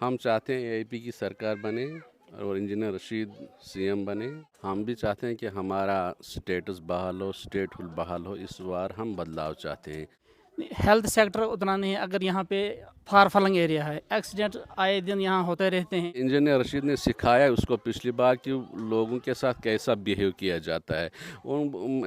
हम चाहते हैं एआईपी की सरकार बने और इंजीनियर रशीद सीएम बने। हम भी चाहते हैं कि हमारा स्टेटस बहाल हो, स्टेटहुड बहाल हो। इस बार हम बदलाव चाहते हैं। हेल्थ सेक्टर उतना नहीं है। अगर यहाँ पे फार फ्लंग एरिया है, एक्सीडेंट आए दिन यहाँ होते रहते हैं। इंजीनियर रशीद ने सिखाया उसको पिछली बार कि लोगों के साथ कैसा बिहेव किया जाता है।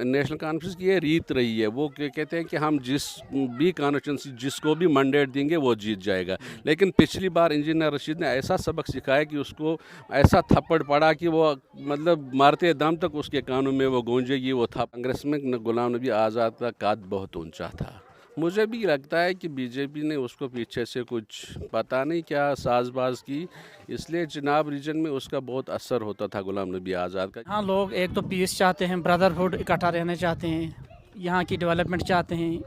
नेशनल कॉन्फ्रेंस की ये रीत रही है। वो कहते हैं कि हम जिस भी कॉन्स्टिट्यूंसी जिसको भी मैंडेट देंगे वो जीत जाएगा। लेकिन पिछली बार इंजीनियर रशीद ने ऐसा सबक सिखाया कि उसको ऐसा थप्पड़ पड़ा कि वो मतलब मारते दम तक उसके कानों में वो गूंजेगी। वो था कांग्रेस में गुलाम नबी आज़ाद का कद बहुत ऊंचा था। मुझे भी लगता है कि बीजेपी ने उसको पीछे से कुछ पता नहीं क्या साजबाज की, इसलिए चिनाब रीजन में उसका बहुत असर होता था गुलाम नबी आज़ाद का। हाँ, लोग एक तो पीस चाहते हैं, ब्रदरहुड इकट्ठा रहना चाहते हैं, यहाँ की डेवलपमेंट चाहते हैं,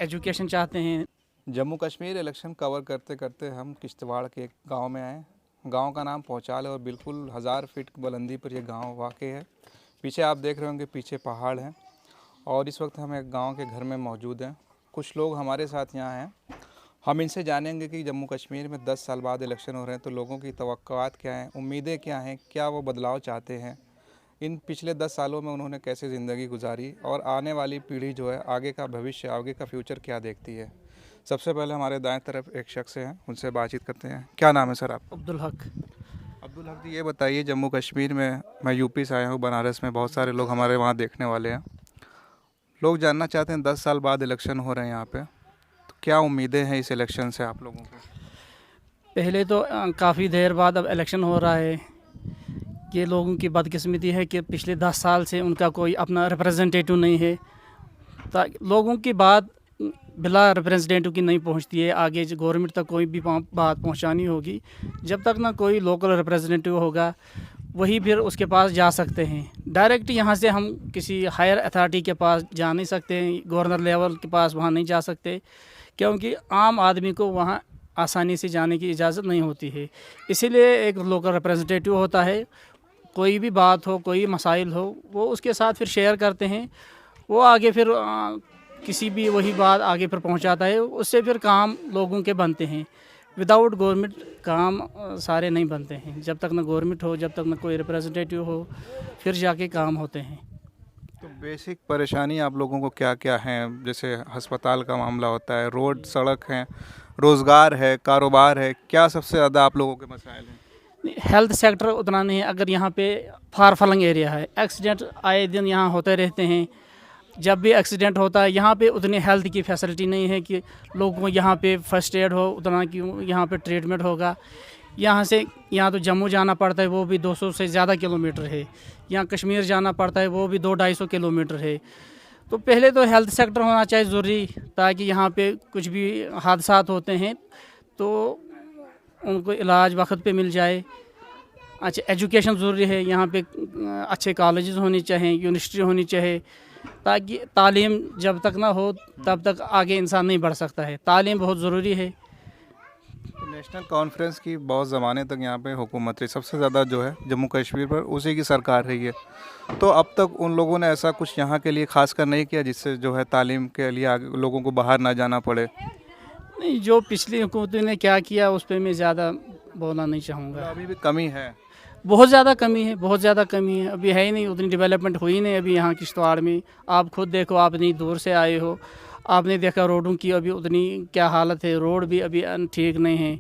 एजुकेशन चाहते हैं। जम्मू कश्मीर इलेक्शन कवर करते करते हम किश्तवाड़ के एक गांव में आए। गांव का नाम पहुँचाल है और बिल्कुल 1000 फीट की बुलंदी पर यह गांव वाक़ई है। पीछे आप देख रहे होंगे, पीछे पहाड़ हैं और इस वक्त हम एक गांव के घर में मौजूद हैं। कुछ लोग हमारे साथ यहाँ हैं। हम इनसे जानेंगे कि जम्मू कश्मीर में 10 साल बाद इलेक्शन हो रहे हैं तो लोगों की तवक्कुआत क्या हैं, उम्मीदें क्या हैं, क्या वो बदलाव चाहते हैं, इन पिछले 10 सालों में उन्होंने कैसे ज़िंदगी गुजारी और आने वाली पीढ़ी जो है आगे का भविष्य, आगे का फ्यूचर क्या देखती है। सबसे पहले हमारे दाएं तरफ एक शख्स हैं, उनसे बातचीत करते हैं। क्या नाम है सर आपका? अब्दुल हक। अब्दुल हक जी, ये बताइए, जम्मू कश्मीर में, मैं यूपी से आया हूँ, बनारस में बहुत सारे लोग हमारे वहाँ देखने वाले हैं। लोग जानना चाहते हैं 10 साल बाद इलेक्शन हो रहे हैं यहाँ पे, तो क्या उम्मीदें हैं इस इलेक्शन से आप लोगों को? पहले तो काफ़ी देर बाद अब इलेक्शन हो रहा है। ये लोगों की बदकिस्मती है कि पिछले 10 साल से उनका कोई अपना रिप्रेजेंटेटिव नहीं है। लोगों की बात बिला रिप्रेजेंटेटिव की नहीं पहुंचती है। आगे जो गवर्नमेंट तक कोई भी बात पहुंचानी होगी, जब तक ना कोई लोकल रिप्रेजेंटेटिव होगा वही फिर उसके पास जा सकते हैं। डायरेक्ट यहाँ से हम किसी हायर अथॉरिटी के पास जा नहीं सकते हैं, गवर्नर लेवल के पास वहाँ नहीं जा सकते, क्योंकि आम आदमी को वहाँ आसानी से जाने की इजाज़त नहीं होती है। इसीलिए एक लोकल रिप्रेजेंटेटिव होता है। कोई भी बात हो, कोई मसाइल हो, वो उसके साथ फिर शेयर करते हैं। वो आगे फिर किसी भी वही बात आगे फिर पहुंचाता है। उससे फिर काम लोगों के बनते हैं। विदाउट गवर्नमेंट काम सारे नहीं बनते हैं। जब तक ना गवर्नमेंट हो, जब तक ना कोई रिप्रेजेंटेटिव हो, फिर जाके काम होते हैं। तो बेसिक परेशानी आप लोगों को क्या क्या हैं? जैसे अस्पताल का मामला होता है, रोड सड़क हैं, रोज़गार है, कारोबार है, क्या सबसे ज़्यादा आप लोगों के मसाइल हैं? हेल्थ सेक्टर उतना नहीं है। अगर यहाँ पे फार फ्लंग एरिया है, एक्सीडेंट आए दिन यहाँ होते रहते हैं। जब भी एक्सीडेंट होता है यहाँ पे उतनी हेल्थ की फैसिलिटी नहीं है कि लोगों को यहाँ पे फर्स्ट एड हो, उतना कि यहाँ पे ट्रीटमेंट होगा। यहाँ तो जम्मू जाना पड़ता है, वो भी 200 से ज़्यादा किलोमीटर है। यहाँ कश्मीर जाना पड़ता है, वो भी 200-250 किलोमीटर है। तो पहले तो हेल्थ सेक्टर होना चाहिए ज़रूरी, ताकि यहाँ पे कुछ भी हादसात होते हैं तो उनको इलाज वक्त पे मिल जाए। अच्छा, एजुकेशन ज़रूरी है। यहाँ पे अच्छे कॉलेजेस होने चाहिए, यूनिवर्सिटी होनी चाहिए, ताकि तालीम जब तक ना हो तब तक आगे इंसान नहीं बढ़ सकता है। तालीम बहुत ज़रूरी है। तो नेशनल कॉन्फ्रेंस की बहुत ज़माने तक यहाँ पे हुकूमत रही, सबसे ज़्यादा जो है जम्मू कश्मीर पर उसी की सरकार रही है। तो अब तक उन लोगों ने ऐसा कुछ यहाँ के लिए खास कर नहीं किया जिससे जो है तालीम के लिए आगे लोगों को बाहर ना जाना पड़े? नहीं, जो पिछली हुकूमत ने क्या किया उस पर मैं ज़्यादा बोलना नहीं चाहूँगा। अभी भी कमी है, बहुत ज़्यादा कमी है, बहुत ज़्यादा कमी है। अभी है ही नहीं, उतनी डेवलपमेंट हुई नहीं अभी यहाँ किश्तवाड़ में। आप खुद देखो, आप इतनी दूर से आए हो, आपने देखा रोडों की अभी उतनी क्या हालत है। रोड भी अभी ठीक नहीं है।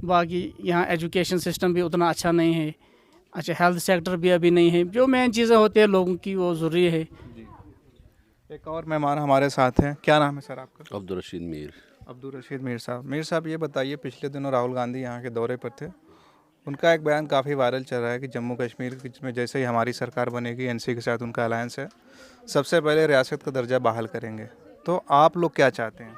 बाकी यहाँ एजुकेशन सिस्टम भी उतना अच्छा नहीं है। अच्छा, हेल्थ सेक्टर भी अभी नहीं है। जो मेन चीज़ें होती है लोगों की, वो ज़रूरी है। एक और मेहमान हमारे साथ हैं। क्या नाम है सर आपका? अब्दुल रशीद मीर। अब्दुल रशीद मीर साहब। मीर साहब, ये बताइए, पिछले दिनों राहुल गांधी यहाँ के दौरे पर थे। उनका एक बयान काफ़ी वायरल चल रहा है कि जम्मू कश्मीर में जैसे ही हमारी सरकार बनेगी, एनसी के साथ उनका अलायंस है, सबसे पहले रियासत का दर्जा बहाल करेंगे। तो आप लोग क्या चाहते हैं?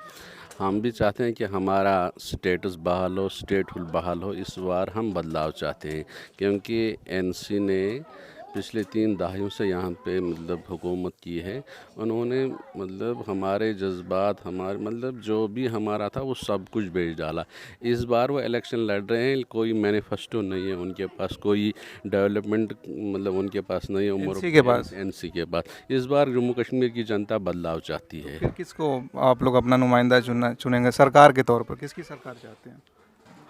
हम भी चाहते हैं कि हमारा स्टेटस बहाल हो, स्टेटहुड बहाल हो। इस बार हम बदलाव चाहते हैं, क्योंकि एनसी ने पिछले 3 दहाइयों से यहाँ पे मतलब हुकूमत की है। उन्होंने मतलब हमारे जज्बात, हमारे मतलब जो भी हमारा था वो सब कुछ बेच डाला। इस बार वो इलेक्शन लड़ रहे हैं, कोई मैनिफेस्टो नहीं है उनके पास, कोई डेवलपमेंट मतलब उनके पास नहीं है। एनसी के पास? एनसी के पास। इस बार जम्मू कश्मीर की जनता बदलाव चाहती है। फिर किसको आप लोग अपना नुमाइंदा चुनेंगे सरकार के तौर पर? किसकी सरकार चाहते हैं?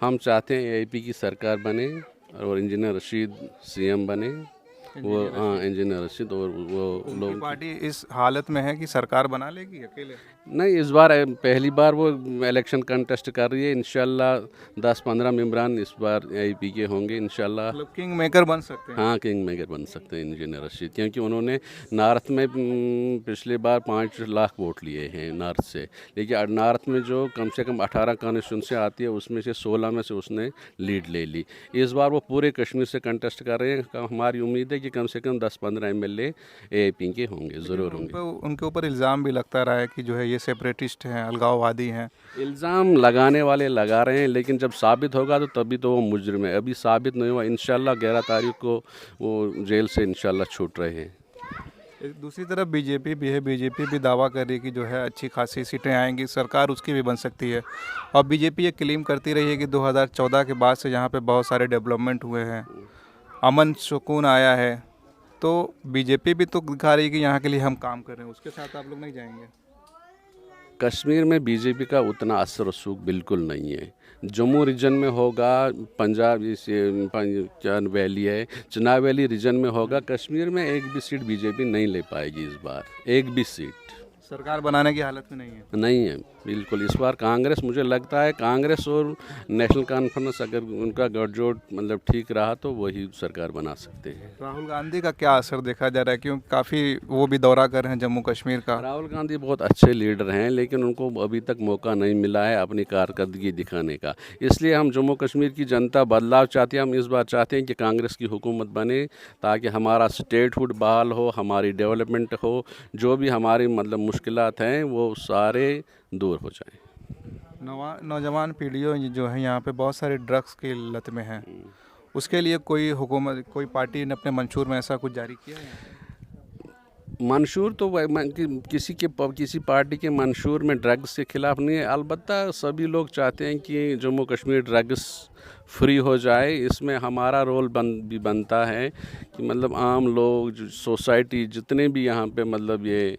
हम चाहते हैं एआईपी की सरकार बने और इंजीनियर रशीद सीएम बने। वो हाँ, इंजीनियर रशीद और वो उनकी लोग पार्टी इस हालत में है कि सरकार बना लेगी अकेले? नहीं, इस बार पहली बार वो इलेक्शन कंटेस्ट कर रही है। इंशाल्लाह 10-15 मेंबरान इस बार एआईपी के होंगे इंशाल्लाह। मतलब किंग मेकर बन सकते हैं। हाँ, किंग मेकर बन सकते हैं इंजीनियर रशीद, क्योंकि उन्होंने नॉर्थ में पिछले बार 5 लाख वोट लिए हैं नॉर्थ से, लेकिन नॉर्थ में जो कम से कम 18 कॉन्स्टिट्यूंसी आती है उसमें से 16 में से उसने लीड ले ली। इस बार वो पूरे कश्मीर से कंटेस्ट कर रहे हैं। हमारी उम्मीद है कि कम से कम 10-15 एमएलए एआईपी के होंगे, ज़रूर होंगे। उनके ऊपर इल्ज़ाम भी लगता रहा है कि जो है ये सेपरेटिस्ट हैं, अलगाववादी हैं। इल्ज़ाम लगाने वाले लगा रहे हैं, लेकिन जब साबित होगा तो तभी तो वो मुजरिम है। अभी साबित नहीं हुआ। इंशाल्लाह 11 तारीख को वो जेल से इंशाल्लाह छूट रहे हैं। दूसरी तरफ बीजेपी भी है। बीजेपी भी दावा कर रही है कि जो है अच्छी खासी सीटें आएंगी, सरकार उसकी भी बन सकती है। और बीजेपी ये क्लेम करती रही है कि 2014 के बाद से यहाँ पे बहुत सारे डेवलपमेंट हुए हैं, अमन सुकून आया है। तो बीजेपी भी तो दिखा रही है कि यहाँ के लिए हम काम कर रहे हैं। उसके साथ आप लोग नहीं जाएंगे? कश्मीर में बीजेपी का उतना असर रसूख बिल्कुल नहीं है। जम्मू रीजन में होगा, पंजाब पंजाब वैली है, चिनाब वैली रीजन में होगा। कश्मीर में एक भी सीट बीजेपी नहीं ले पाएगी इस बार, एक भी सीट। सरकार बनाने की हालत में नहीं है। नहीं है बिल्कुल। इस बार कांग्रेस, मुझे लगता है कांग्रेस और नेशनल कॉन्फ्रेंस अगर उनका गठजोड़ मतलब ठीक रहा तो वही सरकार बना सकते हैं। राहुल गांधी का क्या असर देखा जा रहा है? क्योंकि काफ़ी वो भी दौरा कर रहे हैं जम्मू कश्मीर का। राहुल गांधी बहुत अच्छे लीडर हैं, लेकिन उनको अभी तक मौका नहीं मिला है अपनी कारकर्दगी दिखाने का। इसलिए हम जम्मू कश्मीर की जनता बदलाव चाहती है। हम इस बार चाहते हैं कि कांग्रेस की हुकूमत बने, ताकि हमारा स्टेटहुड बहाल हो, हमारी डेवलपमेंट हो, जो भी हमारी मतलब मुश्किलात हैं वो सारे दूर हो जाएं। नौजवान पीढ़ियों जो है यहाँ पे बहुत सारे ड्रग्स की लत में हैं। उसके लिए कोई हुकूमत, कोई पार्टी ने अपने मंशूर में ऐसा कुछ जारी किया है? मंशूर तो किसी पार्टी के मंशूर में ड्रग्स के खिलाफ नहीं है। अलबत्ता सभी लोग चाहते हैं कि जम्मू कश्मीर ड्रग्स फ्री हो जाए। इसमें हमारा रोल भी बनता है कि मतलब आम लोग, सोसाइटी, जितने भी यहाँ पे मतलब ये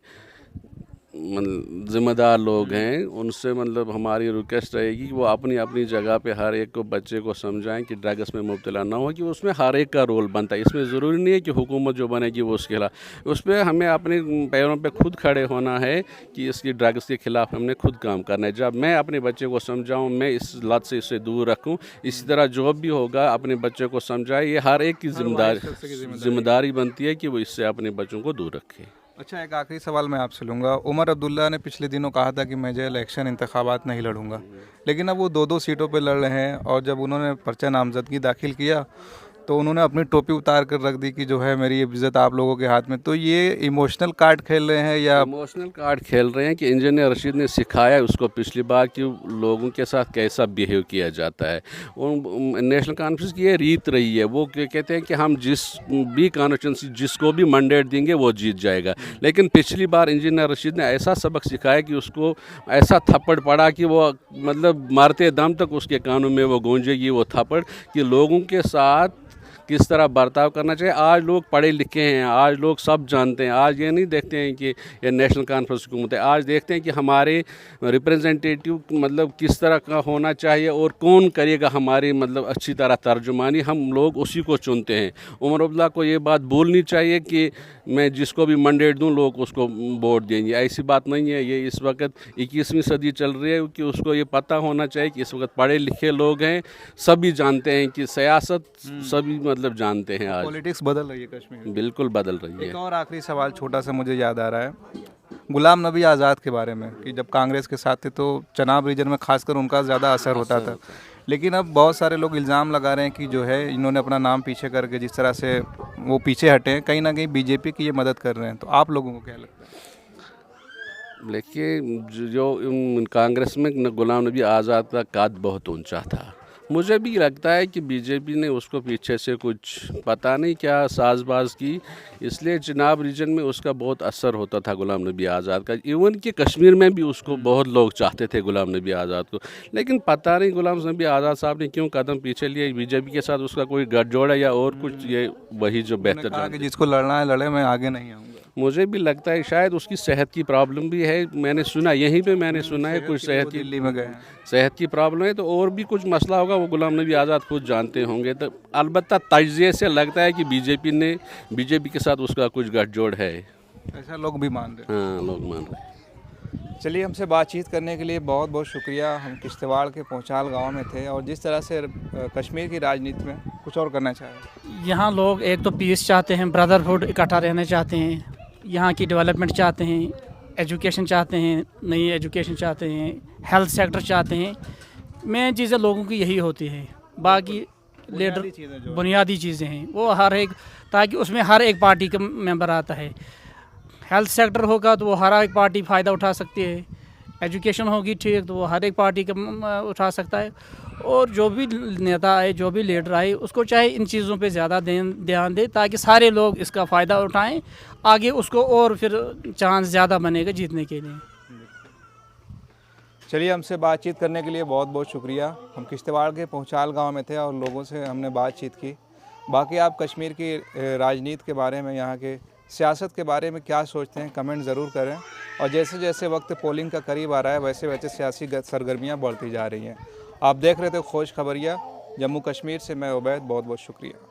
ज़िम्मेदार लोग हैं, उनसे मतलब हमारी रिक्वेस्ट रहेगी कि वो अपनी अपनी जगह पे हर एक को, बच्चे को समझाएं कि ड्रग्स में मुब्तला ना हो, कि उसमें हर एक का रोल बनता है। इसमें ज़रूरी नहीं है कि हुकूमत जो बनेगी वो उसके खिलाफ। उस पर हमें अपने पैरों पे खुद खड़े होना है कि इसकी ड्रग्स के ख़िलाफ़ हमने खुद काम करना है। जब मैं अपने बच्चे को समझाऊँ, मैं इस लत से इससे दूर रखूँ, इसी तरह जो भी होगा अपने बच्चे को समझाए। ये हर एक की जिम्मेदारी बनती है कि वो इससे अपने बच्चों को दूर रखे। अच्छा, एक आखिरी सवाल मैं आपसे लूँगा। उमर अब्दुल्ला ने पिछले दिनों कहा था कि मैं जो इलेक्शन इंतखाबात नहीं लड़ूंगा, लेकिन अब वो 2-2 सीटों पे लड़ रहे हैं। और जब उन्होंने पर्चा नामजदगी दाखिल किया तो उन्होंने अपनी टोपी उतार कर रख दी कि जो है मेरी इज्जत आप लोगों के हाथ में। तो ये इमोशनल कार्ड खेल रहे हैं या इमोशनल कार्ड खेल रहे हैं कि इंजीनियर रशीद ने सिखाया उसको पिछली बार कि लोगों के साथ कैसा बिहेव किया जाता है। नेशनल कॉन्फ्रेंस की ये रीत रही है। वो कहते हैं कि हम जिस भी कॉन्स्टिट्यूंसी जिसको भी मैंडेट देंगे वो जीत जाएगा। लेकिन पिछली बार इंजीनियर रशीद ने ऐसा सबक सिखाया कि उसको ऐसा थप्पड़ पड़ा कि वो मतलब मारते दम तक उसके कानों में वो गूंजेगी वो थप्पड़, कि लोगों के साथ किस तरह बर्ताव करना चाहिए। आज लोग पढ़े लिखे हैं, आज लोग सब जानते हैं। आज ये नहीं देखते हैं कि ये नेशनल कॉन्फ्रेंस हुकूमत है, आज देखते हैं कि हमारे रिप्रेजेंटेटिव मतलब किस तरह का होना चाहिए और कौन करेगा हमारी मतलब अच्छी तरह तर्जुमानी। हम लोग उसी को चुनते हैं। उमर अब्दुल्ला को ये बात भूलनी चाहिए कि मैं जिसको भी मैंडेट दूं लोग उसको वोट देंगे। ऐसी बात नहीं है। ये इस वक्त 21वीं सदी चल रही है कि उसको ये पता होना चाहिए कि इस वक्त पढ़े लिखे लोग हैं, सभी जानते हैं कि सियासत सभी मतलब जानते हैं। आज पॉलिटिक्स बदल रही है कश्मीर में। बिल्कुल बदल रही है। एक और आखिरी सवाल छोटा सा मुझे याद आ रहा है, गुलाम नबी आज़ाद के बारे में, कि जब कांग्रेस के साथ थे तो चनाब रीजन में खासकर उनका ज़्यादा असर होता था। लेकिन अब बहुत सारे लोग इल्ज़ाम लगा रहे हैं कि जो है इन्होंने अपना नाम पीछे करके जिस तरह से वो पीछे हटे हैं, कहीं ना कहीं बीजेपी की ये मदद कर रहे हैं। तो आप लोगों को क्या लगता है? देखिए, जो कांग्रेस में गुलाम नबी आज़ाद का कद बहुत ऊंचा था। मुझे भी लगता है कि बीजेपी ने उसको पीछे से कुछ पता नहीं क्या साजबाज की, इसलिए चिनाब रीजन में उसका बहुत असर होता था गुलाम नबी आज़ाद का। इवन कि कश्मीर में भी उसको बहुत लोग चाहते थे गुलाम नबी आज़ाद को, लेकिन पता नहीं गुलाम नबी आज़ाद साहब ने क्यों कदम पीछे लिए। बीजेपी के साथ उसका कोई गठजोड़ है या और कुछ, ये वही जो बेहतर जिसको लड़ना है लड़े, मैं आगे नहीं आऊँगा। मुझे भी लगता है शायद उसकी सेहत की प्रॉब्लम भी है। मैंने सुना, यहीं पे मैंने सुना है कुछ सेहत की, दिल्ली में गए हैं। सेहत की प्रॉब्लम है, तो और भी कुछ मसला होगा, वो गुलाम नबी आज़ाद खुद जानते होंगे। तो अलबत्ता तज्ज़िये से लगता है कि बीजेपी के साथ उसका कुछ गठजोड़ है। ऐसा लोग भी मान रहे हैं। हाँ, लोग मान रहे हैं। चलिए, हमसे बातचीत करने के लिए बहुत बहुत शुक्रिया। हम किश्तवाड़ के पहुँचाल गांव में थे और जिस तरह से कश्मीर की राजनीति में कुछ और करना चाह रहे हैं। यहाँ लोग एक तो पीस चाहते हैं, ब्रदरहुड इकट्ठा रहना चाहते हैं, यहाँ की डेवलपमेंट चाहते हैं, एजुकेशन चाहते हैं, नई एजुकेशन चाहते हैं, हेल्थ सेक्टर चाहते हैं। मेन चीज़ें लोगों की यही होती है। बाकी लीडर बुनियादी चीज़ें हैं वो हर एक, ताकि उसमें हर एक पार्टी का मेंबर आता है। हेल्थ सेक्टर होगा तो वो हर एक पार्टी फ़ायदा उठा सकती है। एजुकेशन होगी ठीक तो वो हर एक पार्टी का उठा सकता है। और जो भी नेता आए, जो भी लीडर आए, उसको चाहे इन चीज़ों पे ज़्यादा ध्यान दे ताकि सारे लोग इसका फ़ायदा उठाएं। आगे उसको और फिर चांस ज़्यादा बनेगा जीतने के लिए। चलिए, हमसे बातचीत करने के लिए बहुत बहुत शुक्रिया। हम किश्तवाड़ के पहुँचाल गांव में थे और लोगों से हमने बातचीत की। बाकी आप कश्मीर की राजनीति के बारे में, यहाँ के सियासत के बारे में क्या सोचते हैं, कमेंट ज़रूर करें। और जैसे जैसे वक्त पोलिंग का करीब आ रहा है वैसे वैसे सियासी सरगर्मियाँ बढ़ती जा रही हैं। आप देख रहे थे खोज खबरिया जम्मू कश्मीर से। मैं उबैद, बहुत बहुत शुक्रिया।